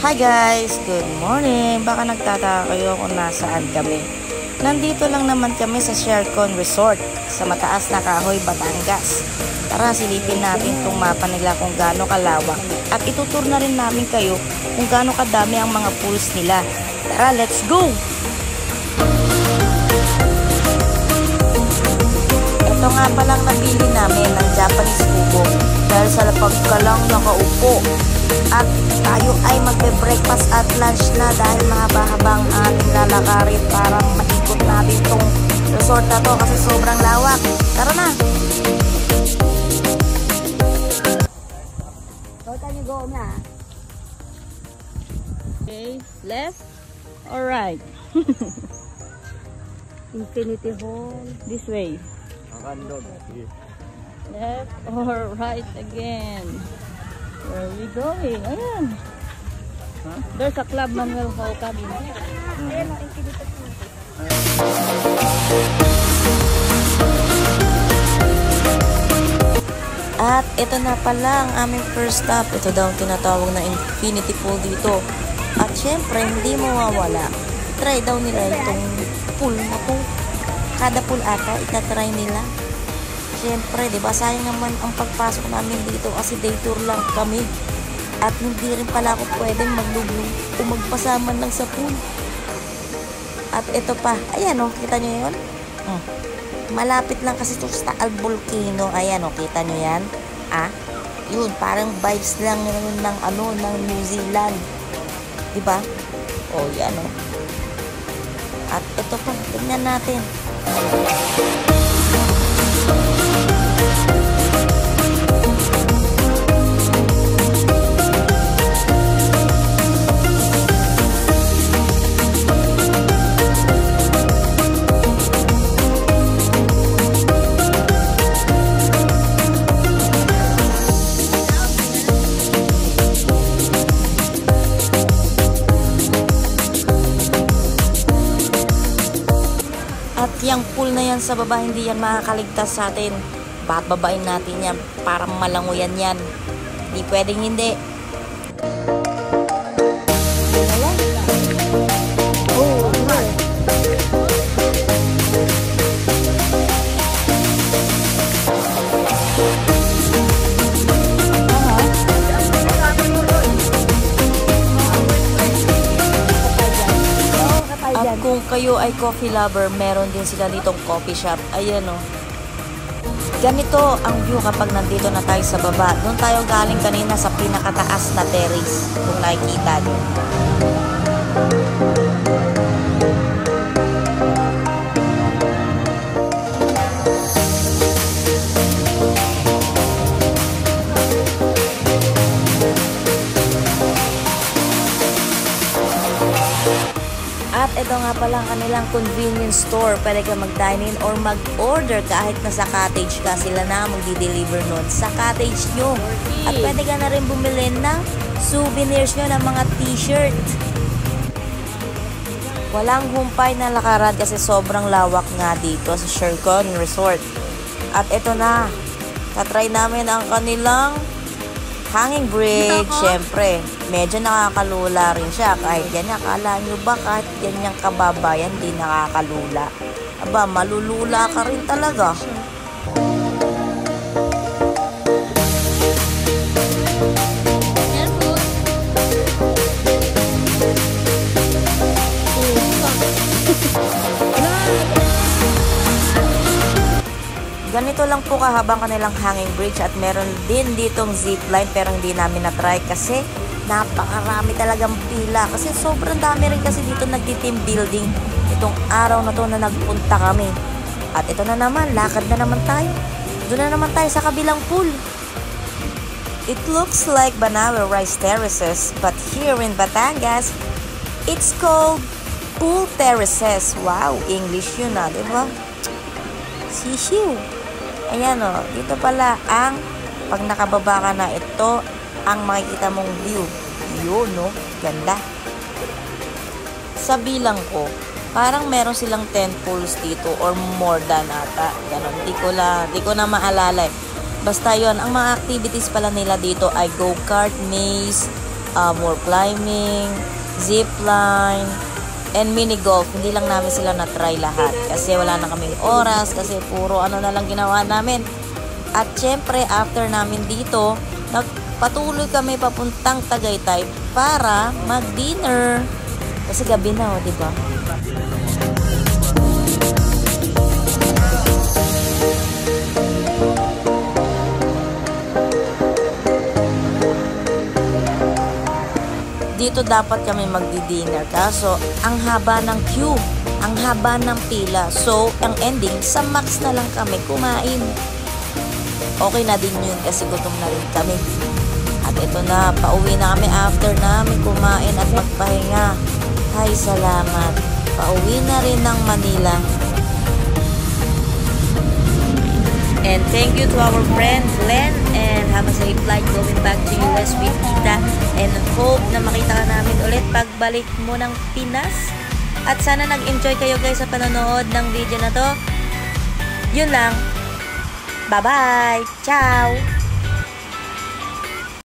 Hi guys! Good morning! Baka nagtataka kayo kung nasaan kami. Nandito lang naman kami sa Shercon Resort sa mataas na Kahoy, Batangas. Tara, silipin natin itong mapa nila kung gaano kalawak. At itutur na rin namin kayo kung gaano kadami ang mga pools nila. Tara, let's go! Ito nga palang nabili namin ng Japanese kubo dahil sa pagkalang nakaupo. At tayo ay magbe-breakfast at lunch na dahil mahaba-habang ating lalakarin para maikot natin itong resort na to kasi sobrang lawak. Tara na! Where can you go na? Okay, left or right? Infinity Hall. This way. Left or right again? Where are we going? Ayan. Huh? There's a Club Manuel Hall cabin. Ayan ang Infinity Hall. At ito na pala ang aming first stop. Ito daw ang tinatawag na Infinity Pool dito. At syempre, hindi mawawala. Try daw nila itong pool na to. Kada pool ata, itatry nila. Siyempre, diba, sayang naman ang pagpasok namin dito kasi day tour lang kami. At hindi rin pala ako pwedeng maglublo o magpasaman lang sa pool. At ito pa, ayan o, kita nyo yun? Malapit lang kasi ito sa Taal Volcano. Ayan o, kita nyo yan? Yun, parang vibes lang yun ng, ng New Zealand. Diba? O, yan o. At ito pa, tingnan natin. At yung pool na yan sa baba, hindi yan makakaligtas sa atin. Bababain natin yan para malanguyan yan. Hindi pwedeng hindi. At kung kayo ay coffee lover, meron din sila ditong coffee shop. Ayan o. Ganito ang view kapag nandito na tayo sa baba. Doon tayo galing kanina sa pinakataas na terrace. Kung nakikita nyo. At ito nga pala ang kanilang convenience store. Pwede ka mag-dine-in or mag-order kahit nasa cottage ka. Sila na magdi-deliver nun sa cottage nyo. At pwede ka na rin bumili ng souvenirs nyo ng mga t-shirt. Walang humpay na lakaran kasi sobrang lawak nga dito sa Shercon Resort. At ito na. Tatry namin ang kanilang hanging bridge. Siyempre, medyo nakakalula rin siya. Kahit yan, akala nyo ba kahit ganyang kababayan, di nakakalula? Aba, malulula ka rin talaga. Ganito lang po kahabang kanilang hanging bridge at meron din ditong zipline pero hindi namin na-try kasi napakarami talagang pila. Kasi sobrang dami rin kasi dito nagti-team building itong araw na to na nagpunta kami. At ito na naman, lakad na naman tayo. Doon na naman tayo sa kabilang pool. It looks like Banawe Rice Terraces but here in Batangas, it's called Pool Terraces. Wow, English yun diba? Sisiw. Ayan o, dito pala ang pag nakababa ka na, ito ang makikita mong view. Yun no, ganda. Sa bilang ko, parang meron silang 10 pools dito or more than ata. Ganon, di ko na maalala. Basta yon, ang mga activities pala nila dito ay go-kart, maze, more climbing, zip line, and mini golf. Hindi lang namin sila na-try lahat kasi wala na kaming oras, kasi puro ano na lang ginawa namin. At syempre, after namin dito, nagpatuloy kami papuntang Tagaytay para mag-dinner. Kasi gabi na, di ba? Dito dapat kami magdi-dinner, kaso ang haba ng queue, ang haba ng pila. So, ang ending, sa Max na lang kami kumain. Okay na din yun kasi gutom na rin kami. At ito na, pauwi na kami after namin kumain at magpahinga. Ay, salamat. Pauwi na rin ng Manila. And thank you to our friend Glenn, and have a safe flight going back to US with Tita, and hope na makita ka namin ulit pagbalik mo ng Pinas. At sana nag-enjoy kayo guys sa panonood ng video na to. Yun lang. Bye-bye! Ciao!